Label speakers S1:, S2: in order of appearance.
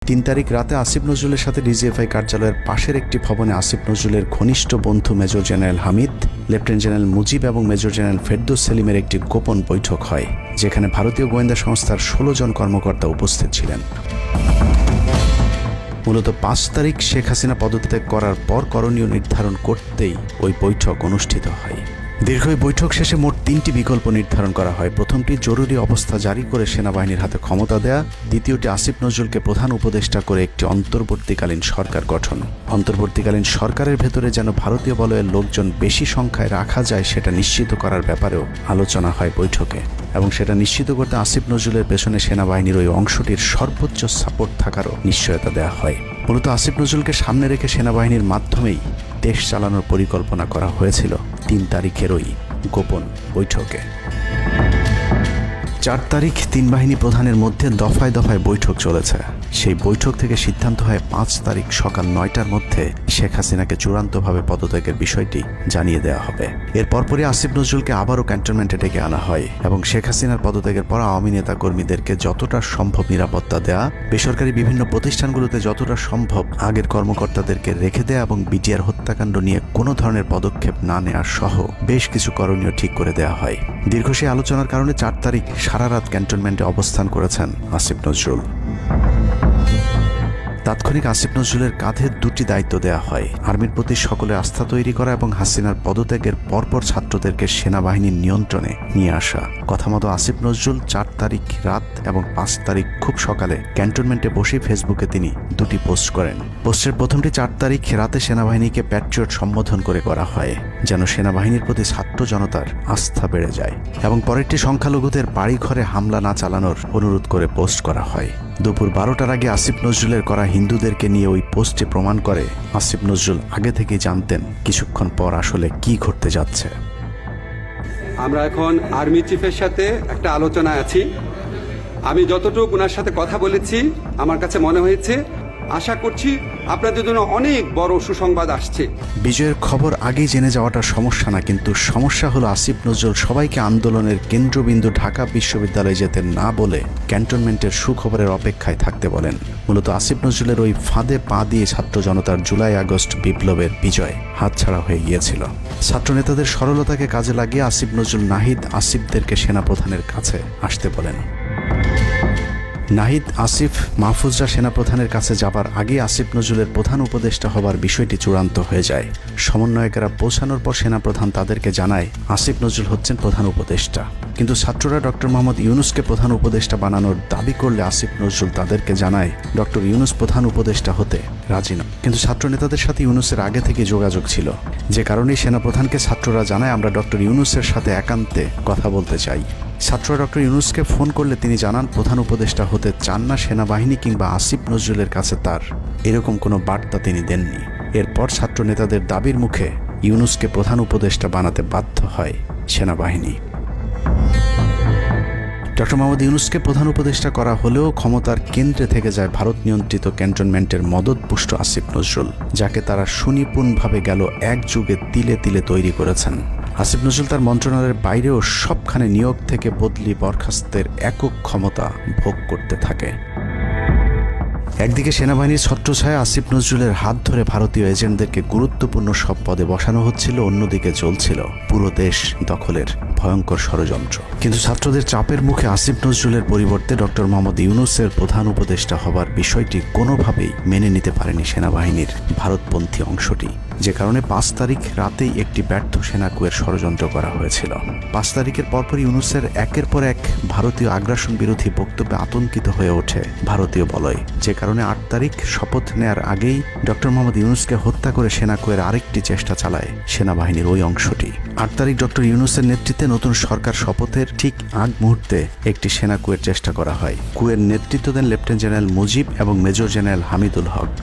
S1: 3 তারিখ রাতে আসিফ নজরুলের সাথে ডিজিএফআই কার্যালয়ের পাশের একটি ভবনে আসিফ নজরুলের ঘনিষ্ঠ বন্ধু major general Hamid, lieutenant general Mujib এবং মেজর জেনারেল ফেরদৌস সেলিমের একটি গোপন বৈঠক হয়, যেখানে ভারতীয় গোয়েন্দা সংস্থার 16 জন কর্মকর্তা উপস্থিত ছিলেন। মূলত 5 তারিখ শেখ হাসিনা পদত্যাগ করার পর করণীয় নির্ধারণ করতেই ওই বৈঠক অনুষ্ঠিত হয়। দীর্ঘ বৈঠক শেষে মোট 3টি বিকল্প নির্ধারণ করা হয়। প্রথমটি জরুরি অবস্থা জারি করে সেনাবাহিনীর হাতে ক্ষমতা দেয়া, দ্বিতীয়টি আসিফ নজরুলকে প্রধান উপদেষ্টা করে একটি অন্তর্বর্তীকালীন সরকার গঠন। অন্তর্বর্তীকালীন সরকারের ভেতরে যেন ভারতীয় বলয়ের লোকজন বেশি সংখ্যায় রাখা যায় সেটা নিশ্চিত করার ব্যাপারেও আলোচনা হয় বৈঠকে, এবং সেটা নিশ্চিত করতে আসিফ নজরুলের পেছনে সেনাবাহিনীর ওই অংশটির সর্বোচ্চ সাপোর্ট থাকারও নিশ্চয়তা দেওয়া হয়। মূলত আসিফ নজরুলকে সামনে রেখে সেনাবাহিনীর মাধ্যমেই দেশ চালানোর পরিকল্পনা করা হয়েছিল 3 তারিখের ওই গোপন বৈঠকে। 4 তারিখ 3 বাহিনী প্রধানের মধ্যে দফায় দফায় বৈঠক চলেছে। সেই বৈঠক থেকে সিদ্ধান্ত হয় 5 তারিখ সকাল 9টার মধ্যে শেখ হাসিনাকে চূড়ান্তভাবে পদত্যাগের বিষয়টি জানিয়ে দেওয়া হবে। এর পরপরই আসিফ নজরুলকে আবারও ক্যান্টনমেন্টে ডেকে আনা হয় এবং শেখ হাসিনার পদত্যাগের পর আওয়ামী নেতা কর্মীদেরকে যতটা সম্ভব নিরাপত্তা দেয়া, বেসরকারি বিভিন্ন প্রতিষ্ঠানগুলোতে যতটা সম্ভব আগের কর্মকর্তাদেরকে রেখে দেয়া এবং বিটিআর হত্যাকাণ্ড নিয়ে কোনো ধরনের পদক্ষেপ না নেওয়ার সহ বেশ কিছু করণীয় ঠিক করে দেওয়া হয়। দীর্ঘ সেই আলোচনার কারণে 4 তারিখ সারা রাত ক্যান্টনমেন্টে অবস্থান করেছেন আসিফ নজরুল। তাৎক্ষণিক আসিফ নজরুলের কাঁধে 2টি দায়িত্ব দেওয়া হয়: আর্মির প্রতি সকলের আস্থা তৈরি করা এবং হাসিনার পদত্যাগের পরপর ছাত্রদেরকে সেনাবাহিনীর নিয়ন্ত্রণে নিয়ে আসা। কথা মতো আসিফ নজরুল 4 তারিখ রাত এবং 5 তারিখ খুব সকালে ক্যান্টনমেন্টে বসে ফেসবুকে তিনি 2টি পোস্ট করেন। পোস্টের প্রথমটি 4 তারিখ রাতে সেনাবাহিনীকে প্যাট্রিয়ট সম্বোধন করে করা হয়, যেন সেনাবাহিনীর প্রতি ছাত্র জনতার আস্থা বেড়ে যায়, এবং পরেরটি সংখ্যালঘুদের বাড়িঘরে হামলা না চালানোর অনুরোধ করে পোস্ট করা হয়। দুপুর 12টার আগে আসিফ নজরুলের করা হিন্দুদেরকে নিয়ে ওই পোস্টে প্রমাণ করে আসিফ নজরুল আগে থেকেই জানতেন কিছুক্ষণ পর আসলে কি ঘটতে যাচ্ছে।
S2: আমরা এখন আর্মি চিফের সাথে একটা আলোচনায় আছি। আমি যতটুকু ওনার সাথে কথা বলেছি, আমার কাছে মনে হয়েছে, আশা করছি আপনাদের জন্য অনেক বড় সুসংবাদ আসছে।
S1: বিজয়ের খবর আগেই জেনে যাওয়াটা সমস্যা না, কিন্তু সমস্যা হলো আসিফ নজরুল সবাইকে আন্দোলনের কেন্দ্রবিন্দু ঢাকা বিশ্ববিদ্যালয়ে যেতে না বলে ক্যান্টনমেন্টের সুখবরের অপেক্ষায় থাকতে বলেন। মূলত আসিফ নজরুলের ওই ফাঁদে পা দিয়ে ছাত্র জনতার জুলাই আগস্ট বিপ্লবের বিজয় হাতছাড়া হয়ে গিয়েছিল। ছাত্র নেতাদের সরলতাকে কাজে লাগিয়ে আসিফ নজরুল নাহিদ আসিফদেরকে সেনাপ্রধানের কাছে আসতে বলেন। নাহিদ, আসিফ, মাহফুজরা সেনাপ্রধানের কাছে যাবার আগে আসিফ নজরুলের প্রধান উপদেষ্টা হবার বিষয়টি চূড়ান্ত হয়ে যায়। সমন্বয়কেরা পৌঁছানোর পর সেনাপ্রধান তাদেরকে জানায় আসিফ নজরুল হচ্ছেন প্রধান উপদেষ্টা, কিন্তু ছাত্ররা ডক্টর মোহাম্মদ ইউনুসকে প্রধান উপদেষ্টা বানানোর দাবি করলে আসিফ নজরুল তাদেরকে জানায় ডক্টর ইউনুস প্রধান উপদেষ্টা হতে রাজি নয়। কিন্তু ছাত্র নেতাদের সাথে ইউনুসের আগে থেকে যোগাযোগ ছিল, যে কারণেই সেনাপ্রধানকে ছাত্ররা জানায় আমরা ডক্টর ইউনুসের সাথে একান্তে কথা বলতে চাই। ছাত্ররা ডক্টর ইউনুসকে ফোন করলে তিনি জানান প্রধান উপদেষ্টা হতে চান না সেনাবাহিনী কিংবা আসিফ নজরুলের কাছে তার এরকম কোনো বার্তা তিনি দেননি। এরপর ছাত্র নেতাদের দাবির মুখে ইউনুসকে প্রধান উপদেষ্টা বানাতে বাধ্য হয় সেনাবাহিনী। ডক্টর মোহাম্মদ ইউনুসকে প্রধান উপদেষ্টা করা হলেও ক্ষমতার কেন্দ্রে থেকে যায় ভারত নিয়ন্ত্রিত ক্যান্টনমেন্টের মদতপুষ্ট আসিফ নজরুল, যাকে তারা সুনিপুণভাবে গেল এক যুগে তিলে তিলে তৈরি করেছেন। আসিফ নজরুল তার মন্ত্রণালয়ের বাইরেও সবখানে নিয়োগ থেকে বদলি বরখাস্তের একক ক্ষমতা ভোগ করতে থাকে। একদিকে সেনাবাহিনীর ছত্রছায়া আসিফ নজরুলের হাত ধরে ভারতীয় এজেন্টদেরকে গুরুত্বপূর্ণ সব পদে বসানো হচ্ছিল, অন্যদিকে চলছিল পুরো দেশ দখলের ভয়ঙ্কর ষড়যন্ত্র। কিন্তু ছাত্রদের চাপের মুখে আসিফ নজরুলের পরিবর্তে ডক্টর মোহাম্মদ ইউনুসের প্রধান উপদেষ্টা হবার বিষয়টি কোনোভাবেই মেনে নিতে পারেনি সেনাবাহিনীর ভারতপন্থী অংশটি, যে কারণে 5 তারিখ রাতেই একটি ব্যর্থ সেনাকুয়ের ষড়যন্ত্র করা হয়েছিল। 5 তারিখের পরপরই ইউনুসের একের পর এক ভারতীয় আগ্রাসন বিরোধী বক্তব্যে আতঙ্কিত হয়ে ওঠে ভারতীয় বলয়, যে কারণে 8 তারিখ শপথ নেয়ার আগেই ডক্টর মোহাম্মদ ইউনুসকে হত্যা করে সেনাকুয়ের আরেকটি চেষ্টা চালায় সেনাবাহিনীর ওই অংশটি। 8 তারিখ ডক্টর ইউনুসের নেতৃত্বে নতুন সরকার শপথের ঠিক আগ মুহূর্তে একটি সেনা কুয়ের চেষ্টা করা হয়। কুয়ের নেতৃত্ব দেন লেফটেন্যান্ট জেনারেল মুজিব এবং মেজর জেনারেল হামিদুল হক।